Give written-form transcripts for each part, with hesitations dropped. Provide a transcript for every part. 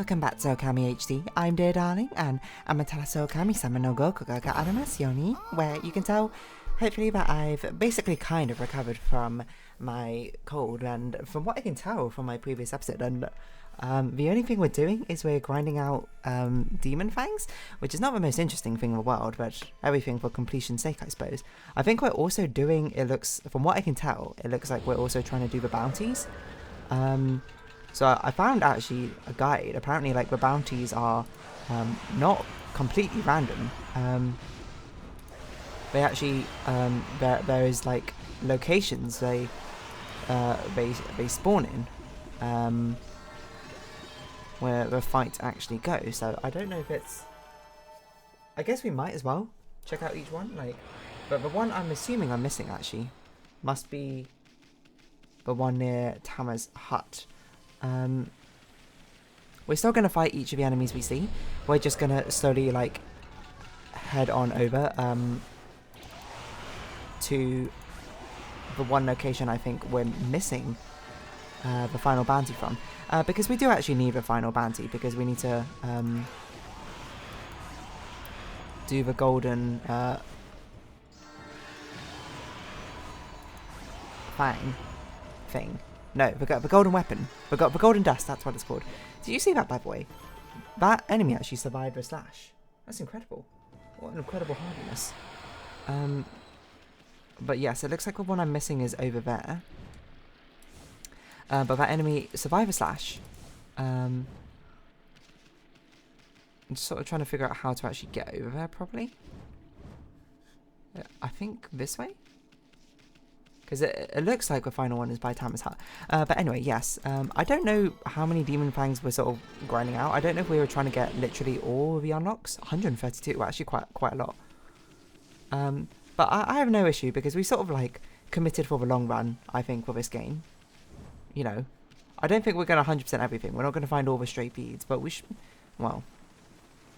Welcome back to Okami HD. I'm Dear Darling, and Amaterasu Okami-sama no Goku ga arimasu ni, where you can tell, hopefully, that I've basically kind of recovered from my cold, and from what I can tell from my previous episode, and the only thing we're doing is we're grinding out demon fangs, which is not the most interesting thing in the world, but everything for completion's sake, I suppose. I think we're also doing, it looks, from what I can tell, it looks like we're also trying to do the bounties. So I found actually a guide. Apparently, like, the bounties are not completely random. They actually there is like locations they spawn in where the fight actually goes. So I don't know if it's. I guess we might as well check out each one. Like, but the one I'm assuming I'm missing actually must be the one near Tama's hut. We're still going to fight each of the enemies we see. We're just going to slowly, like, head on over to the one location I think we're missing the final bounty from. Because we do actually need the final bounty, because we need to do the golden fang thing. No, the golden weapon. The golden dust, that's what it's called. Did you see that, by the way? That enemy actually survived the slash. That's incredible. What an incredible hardiness. But yes, it looks like the one I'm missing is over there. But that enemy survived a slash. I'm just sort of trying to figure out how to actually get over there properly. I think this way? Because it looks like the final one is by Tama's hut. But anyway, yes. I don't know how many demon fangs we're sort of grinding out. I don't know if we were trying to get literally all of the unlocks. 132, actually quite a lot. But I have no issue, because we sort of like committed for the long run, I think, for this game. You know, I don't think we're going to 100% everything. We're not going to find all the stray beads, but we should, well,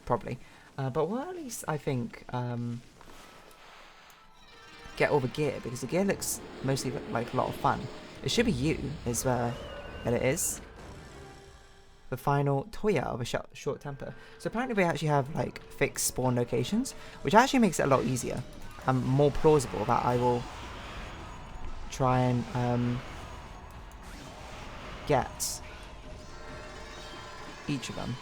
probably. But we'll at least, I think, get all the gear, because the gear looks mostly like a lot of fun. It should be you, is and it is. The final Toya of a short temper. So apparently we actually have like fixed spawn locations, which actually makes it a lot easier and more plausible that I will try and get each of them.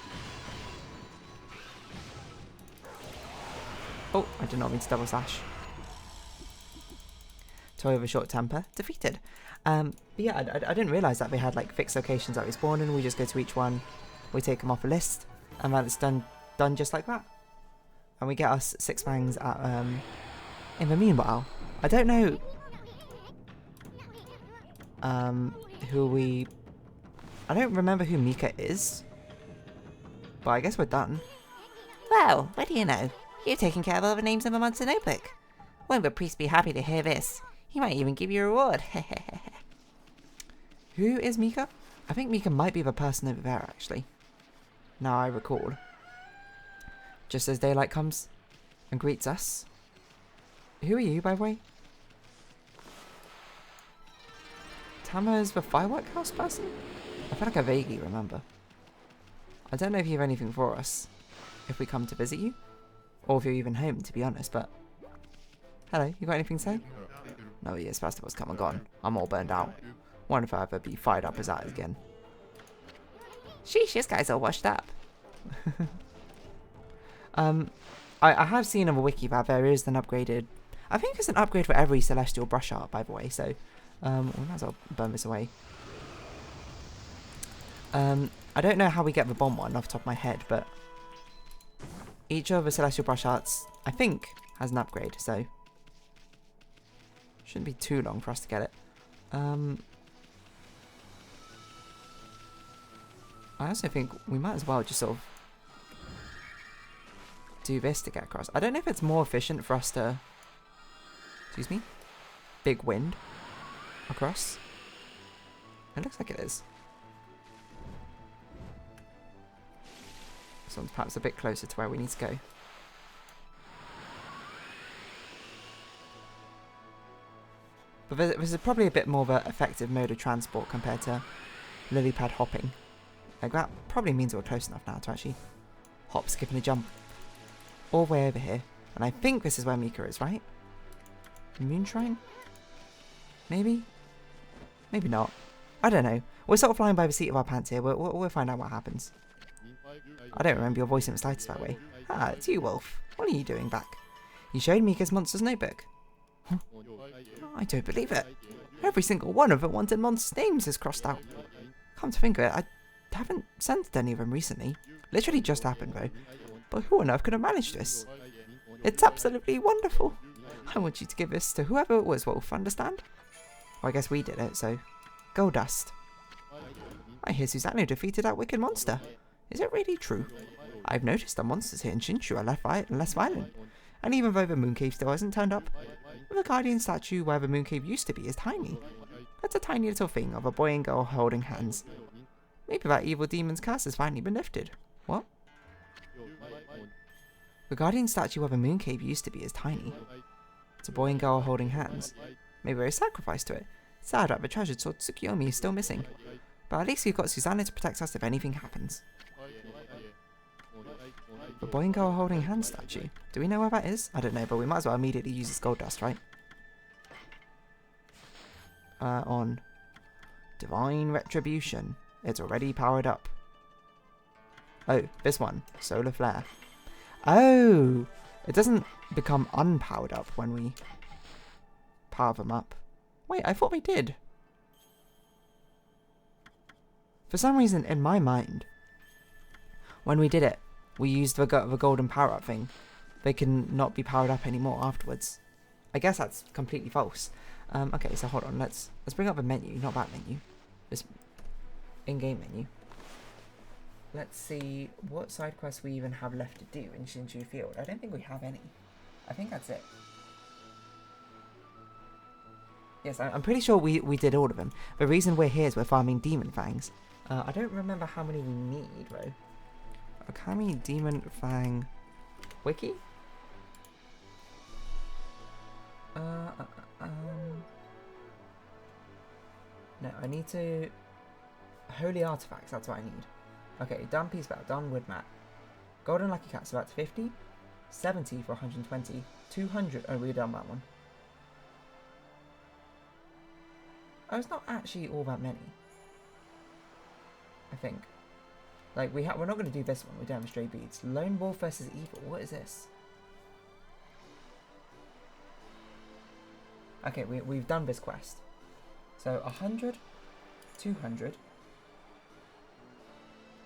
Oh, I did not mean to double slash. Toy of a short temper defeated. But yeah, I didn't realise that they had like fixed locations that we spawn in. We just go to each one, we take them off a list, and then it's done just like that. And we get us 6 fangs at in the meanwhile. I don't know I don't remember who Mika is, but I guess we're done. Well, what do you know? You've taken care of all the names in the monster notebook. Won't the priest be happy to hear this? He might even give you a reward. Who is Mika? I think Mika might be the person over there, actually. Now I recall. Just as daylight comes and greets us. Who are you, by the way? Tama's the firework house person? I feel like I vaguely remember. I don't know if you have anything for us, if we come to visit you, or if you're even home, to be honest, but... Hello, you got anything to say? No, yes, festival's come and gone. I'm all burned out. Wonder if I'll ever be fired up as that again. Sheesh, this guy's all washed up. I have seen on the wiki that there is an upgraded... I think it's an upgrade for every celestial brush art, by the way, so... we might as well burn this away. I don't know how we get the bomb one off the top of my head, but... Each of the celestial brush arts, I think, has an upgrade, so... Shouldn't be too long for us to get it. I also think we might as well just sort of do this to get across. I don't know if it's more efficient for us to, excuse me, big wind across. It looks like it is. This one's perhaps a bit closer to where we need to go. But this is probably a bit more of an effective mode of transport compared to lily pad hopping. Like, that probably means we're close enough now to actually hop, skip, and a jump all the way over here. And I think this is where Mika is, right? Moon Shrine? Maybe? Maybe not. I don't know. We're sort of flying by the seat of our pants here. We'll find out what happens. I don't remember your voice in the slightest that way. Ah, it's you, Wolf. What are you doing back? You showed Mika's monster's notebook. Huh? I don't believe it. Every single one of the wanted monster's names is crossed out. Come to think of it, I haven't sent any of them recently. Literally just happened though. But who on earth could have managed this? It's absolutely wonderful. I want you to give this to whoever it was, Wolf, understand? Well, I guess we did it, so... Gold dust. I hear Susanoo defeated that wicked monster. Is it really true? I've noticed the monsters here in Shinshu are less violent. And even though the moon cave still hasn't turned up, the guardian statue where the moon cave used to be is tiny. That's a tiny little thing of a boy and girl holding hands. Maybe that evil demon's curse has finally been lifted. What? The guardian statue where the moon cave used to be is tiny. It's a boy and girl holding hands. Maybe we're a sacrifice to it. Sad that the treasured sword Tsukiyomi is still missing. But at least we've got Susanoo to protect us if anything happens. The boy and girl holding hands statue. Do we know where that is? I don't know, but we might as well immediately use this gold dust, right? On Divine Retribution. It's already powered up. Oh, this one. Solar Flare. Oh! It doesn't become unpowered up when we power them up. Wait, I thought we did. For some reason, in my mind, when we did it, we used the golden power-up thing. They can not be powered up anymore afterwards. I guess that's completely false. Okay, so hold on. Let's bring up a menu, not that menu. This in-game menu. Let's see what side quests we even have left to do in Shinshu Field. I don't think we have any. I think that's it. Yes, I'm pretty sure we did all of them. The reason we're here is we're farming demon fangs. I don't remember how many we need though. Okami Demon Fang Wiki? No, I need to... Holy Artifacts, that's what I need. Okay, done piece belt, done wood mat. Golden Lucky Cat's about 50. 70 for 120. 200... Oh, we've done that one. Oh, it's not actually all that many. I think. Like, we're not going to do this one. We don't have stray beads. Lone Wolf versus Evil. What is this? Okay, we've done this quest. So, 100, 200,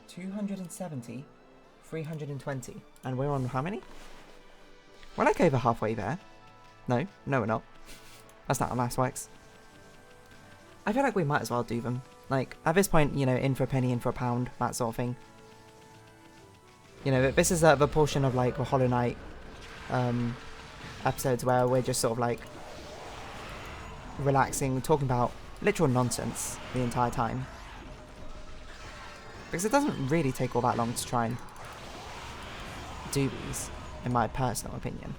270, 320. And we're on how many? We're like over halfway there. No, we're not. That's not how maths works. I feel like we might as well do them. Like, at this point, you know, in for a penny, in for a pound, that sort of thing. You know, this is the portion of, like, the Hollow Knight episodes where we're just sort of, like, relaxing, talking about literal nonsense the entire time. Because it doesn't really take all that long to try and do these, in my personal opinion.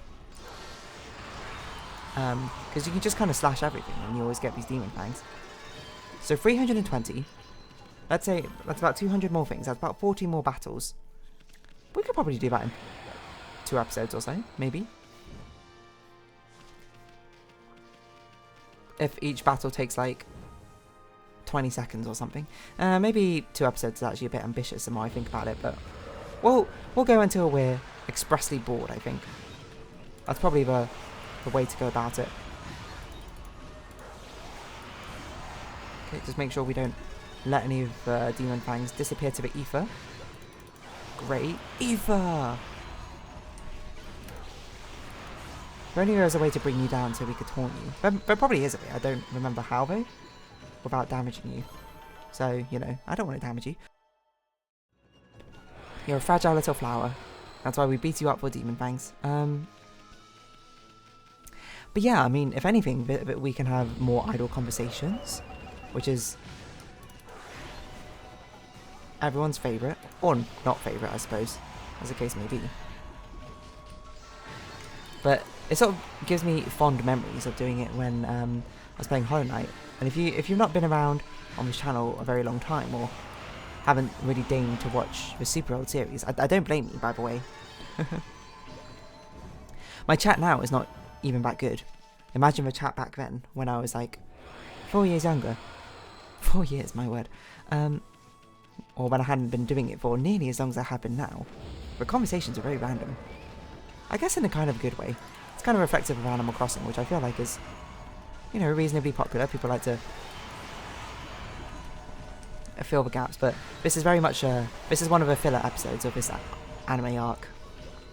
Because you can just kind of slash everything and you always get these demon fangs. So 320, let's say that's about 200 more things, that's about 40 more battles. We could probably do that in 2 episodes or so, maybe. If each battle takes like 20 seconds or something. Maybe 2 episodes is actually a bit ambitious the more I think about it, but we'll go until we're expressly bored, I think. That's probably the way to go about it. Okay, just make sure we don't let any of the demon fangs disappear to the ether. Great. Ether! If only there was a way to bring you down so we could taunt you. There probably is a way. I don't remember how though. Without damaging you. So, you know, I don't want to damage you. You're a fragile little flower. That's why we beat you up with demon fangs. But yeah, I mean, if anything, we can have more idle conversations. Which is everyone's favourite. Or not favourite, I suppose. As the case may be. But it sort of gives me fond memories of doing it when I was playing Hollow Knight. And if you've not been around on this channel a very long time, or haven't really deigned to watch the super old series. I don't blame you, by the way. My chat now is not even that good. Imagine the chat back then, when I was like 4 years younger. 4 years, my word. Or when I hadn't been doing it for nearly as long as I have been now. The conversations are very random. I guess in a kind of good way. It's kind of reflective of Animal Crossing, which I feel like is, you know, reasonably popular. People like to fill the gaps, but this is very much this is one of the filler episodes of this anime arc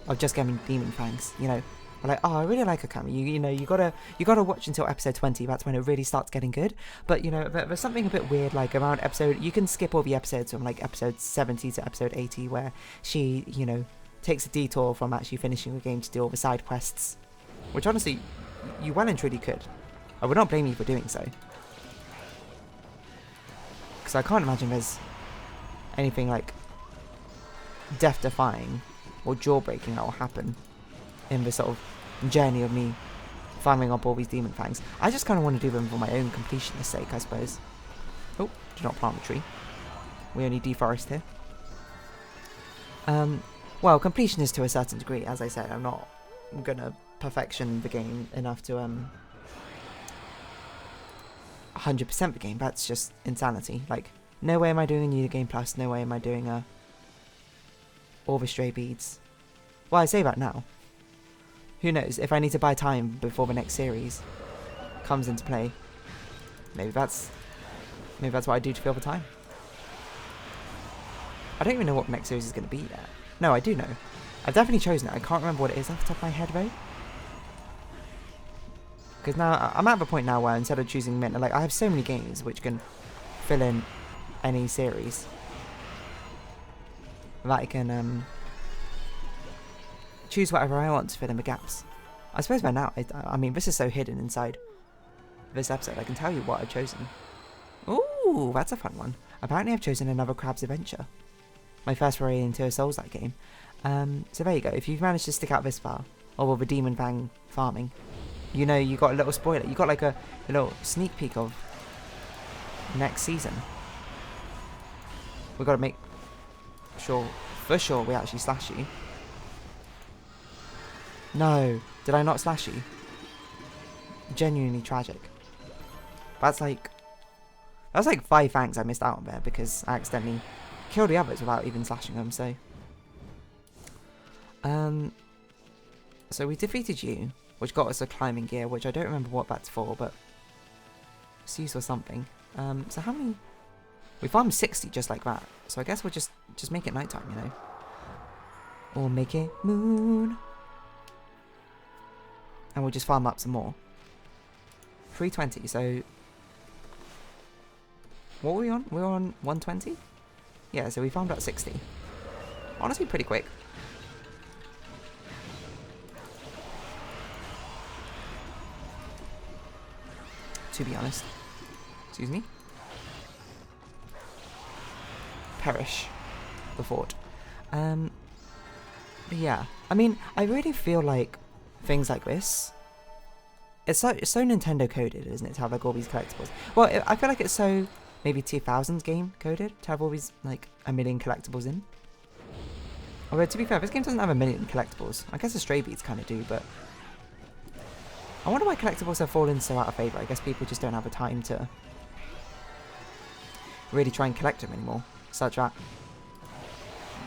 of just getting demon fangs. You know, I'm like, oh, I really like Okami. You know, you gotta watch until episode 20. That's when it really starts getting good. But you know, there's something a bit weird like around episode. You can skip all the episodes from like episode 70 to episode 80, where she, you know, takes a detour from actually finishing the game to do all the side quests, which honestly, you well and truly could. I would not blame you for doing so. Because I can't imagine there's anything like death-defying or jaw-breaking that will happen in the sort of journey of me farming up all these demon fangs. I just kind of want to do them for my own completionist sake, I suppose. Oh, do not plant the tree. We only deforest here. Well, completionist to a certain degree, as I said. I'm not gonna perfection the game enough to 100% the game. That's just insanity. Like, no way am I doing a new game plus. No way am I doing all the stray beads. Well, I say that now. Who knows? If I need to buy time before the next series comes into play, maybe that's what I do to fill the time. I don't even know what the next series is going to be yet. No, I do know. I've definitely chosen it. I can't remember what it is off the top of my head though. Because now I'm at the point now where instead of choosing mint, like I have so many games which can fill in any series that I can choose whatever I want to fill in the gaps. I suppose by now, I mean this is so hidden inside this episode. I can tell you what I've chosen. Ooh, that's a fun one. Apparently I've chosen another Crab's Adventure. My first foray into a Souls-like game. So there you go. If you've managed to stick out this far, or with the Demon Fang farming, you know you got a little spoiler. You got like a little sneak peek of next season. We've got to make sure, for sure, we actually slash you. No, did I not slash you? Genuinely tragic. That's like 5 fangs I missed out on there because I accidentally killed the others without even slashing them. So we defeated you, which got us a climbing gear, which I don't remember what that's for, but it's used for something. So how many? We farmed 60 just like that. So I guess we'll just make it nighttime, you know, or make it moon, and we'll just farm up some more. 320. So what were we on? We were on 120. Yeah, so we farmed up 60. Honestly, pretty quick. To be honest. Excuse me. Perish the fort. But yeah, I mean, I really feel like things like this, it's so Nintendo coded, isn't it, to have like all these collectibles? Well, I feel like it's so maybe 2000s game coded to have all these like a million collectibles in. Although to be fair, this game doesn't have a million collectibles. I guess the stray beads kind of do, but I wonder why collectibles have fallen so out of favour. I guess people just don't have the time to really try and collect them anymore. Such that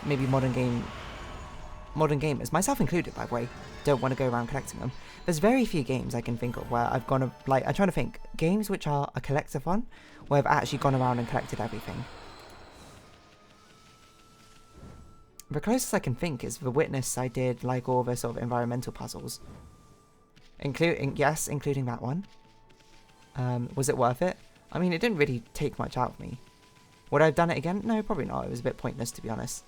maybe modern gamers, myself included by the way, don't want to go around collecting them. There's very few games I can think of where I've gone, like, I'm trying to think, games which are a collective one, where I've actually gone around and collected everything. The closest I can think is The Witness. I did like all the sort of environmental puzzles. Including that one. Was it worth it? I mean, it didn't really take much out of me. Would I have done it again? No, probably not. It was a bit pointless, to be honest.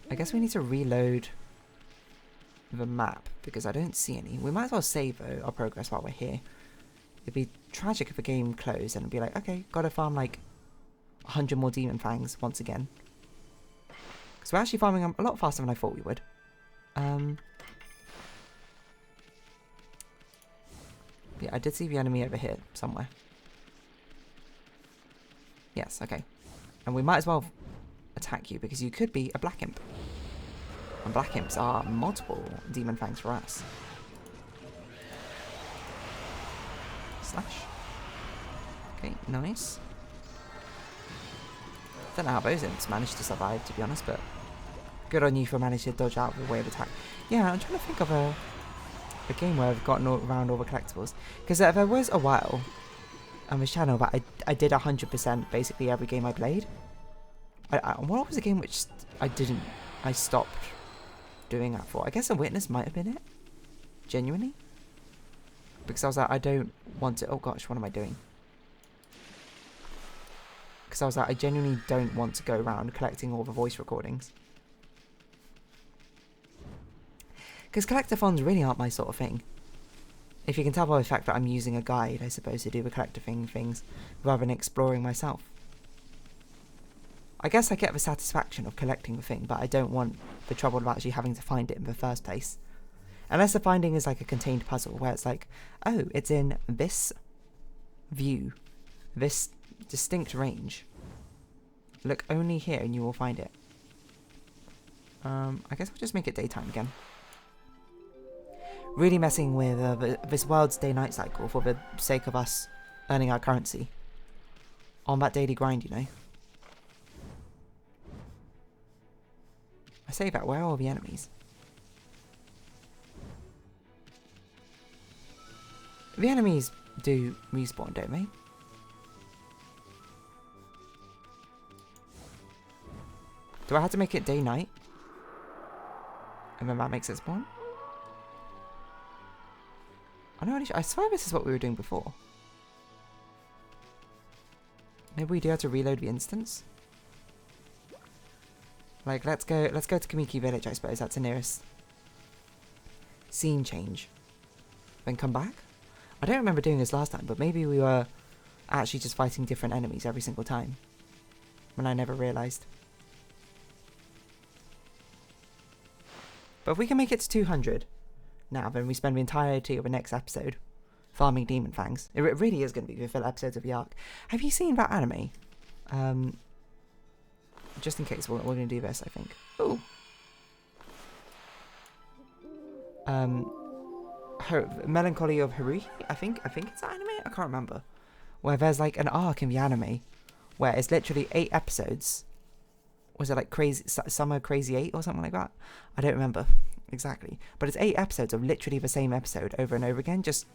I guess we need to reload the map because I don't see any. We might as well save our progress while we're here. It'd be tragic if the game closed and it'd be like, okay, gotta farm like 100 more demon fangs once again. Because we're actually farming a lot faster than I thought we would. Yeah, I did see the enemy over here somewhere. Yes, okay. And we might as well attack you because you could be a black imp. And black imps are multiple demon fangs for us. Slash. Okay, nice. Don't know how those imps managed to survive, to be honest, but good on you for managing to dodge out of the wave attack. Yeah, I'm trying to think of a game where I've gotten around all the collectibles. Because there was a while on this channel that I did 100% basically every game I played. What was the game which I stopped doing that for? I guess a witness might have been it. Genuinely. Because I was like, I don't want to... Oh gosh, what am I doing? Because I was like, I genuinely don't want to go around collecting all the voice recordings. Because collectathons really aren't my sort of thing. If you can tell by the fact that I'm using a guide, I suppose, to do the collectathon things, rather than exploring myself. I guess I get the satisfaction of collecting the thing, but I don't want the trouble of actually having to find it in the first place. Unless the finding is like a contained puzzle, where it's like, oh, it's in this view, this distinct range. Look only here and you will find it. I guess we'll just make it daytime again. Really messing with this world's day-night cycle for the sake of us earning our currency. On that daily grind, you know. I say that, where are all the enemies? The enemies do respawn, don't they? Do I have to make it day-night? And then that makes it spawn? I swear this is what we were doing before. Maybe we do have to reload the instance? Like, let's go to Kamiki Village, I suppose. That's the nearest scene change. Then come back? I don't remember doing this last time, but maybe we were actually just fighting different enemies every single time. When I never realised. But if we can make it to 200 now, then we spend the entirety of the next episode farming demon fangs. It really is going to be the full episodes of the arc. Have you seen that anime? Just in case, we're going to do this, I think. Ooh. Melancholy of Haruhi, I think it's an anime? I can't remember. Where there's like an arc in the anime where it's literally 8 episodes. Was it like Summer Crazy 8 or something like that? I don't remember exactly. But it's 8 episodes of literally the same episode over and over again, just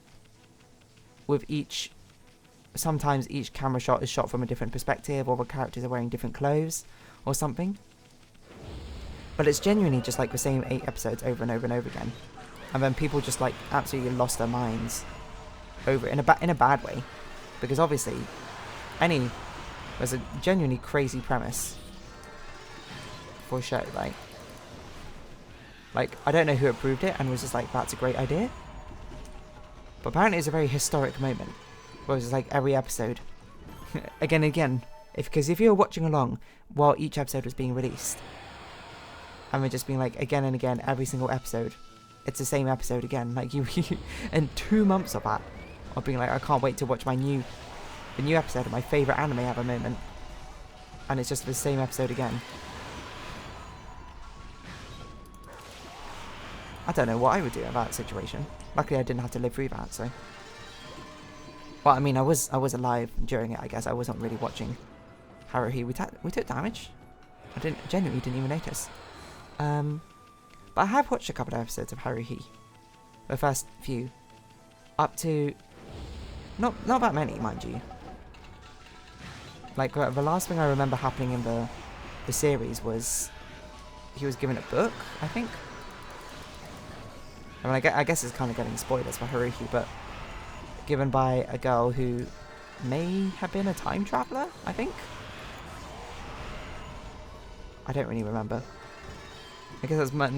with sometimes each camera shot is shot from a different perspective, or the characters are wearing different clothes or something. But it's genuinely just like the same 8 episodes over and over and over again. And then people just like absolutely lost their minds over it in a bad way. Because obviously there's a genuinely crazy premise for a show, right? Like, I don't know who approved it and was just like, that's a great idea. But apparently it's a very historic moment. Where it's like every episode. again and again. Because if you were watching along while each episode was being released. And we're just being like, again and again, every single episode. It's the same episode again. Like, you and 2 months of that. Of being like, I can't wait to watch the new episode of my favourite anime ever moment. And it's just the same episode again. I don't know what I would do in that situation. Luckily I didn't have to live through that, so. Well, I mean, I was alive during it, I guess. I wasn't really watching Haruhi. We took damage. I genuinely didn't even notice. But I have watched a couple of episodes of Haruhi. The first few. Up to... Not that many, mind you. Like, the last thing I remember happening in the series was... He was given a book, I think. I mean, I guess it's kind of getting spoilers for Haruhi, but... Given by a girl who may have been a time traveler, I think? I don't really remember. I guess that's my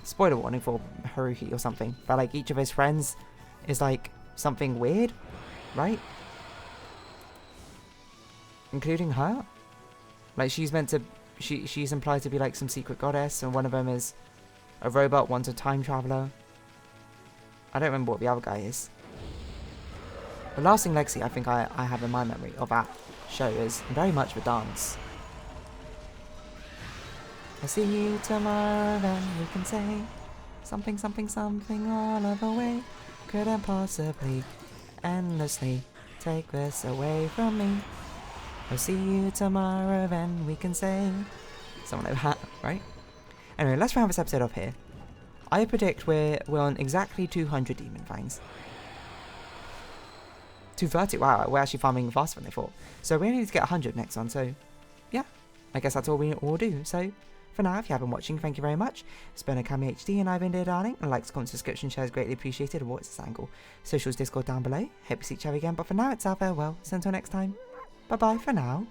spoiler warning for Haruhi or something. But like each of his friends is like something weird, right? Including her. Like she's meant to, she's implied to be like some secret goddess, and one of them is a robot, one's a time traveler. I don't remember what the other guy is. The lasting legacy I think I have in my memory of that show is very much the dance. I'll see you tomorrow, then we can say something, something, something all of the way. Couldn't possibly, endlessly take this away from me. I'll see you tomorrow, then we can say something like that, right? Anyway, let's round this episode off here. I predict we're on exactly 200 demon fangs. 230, wow, we're actually farming faster than I thought. So we only need to get 100 next one, so yeah, I guess that's all we will do. So for now, if you have been watching, thank you very much. It's been Okami HD and I've been Dear Darling, and likes, comments, subscription, shares greatly appreciated. What's this angle? Socials, Discord down below. Hope to see each other again, but for now it's our farewell. So until next time, bye bye for now.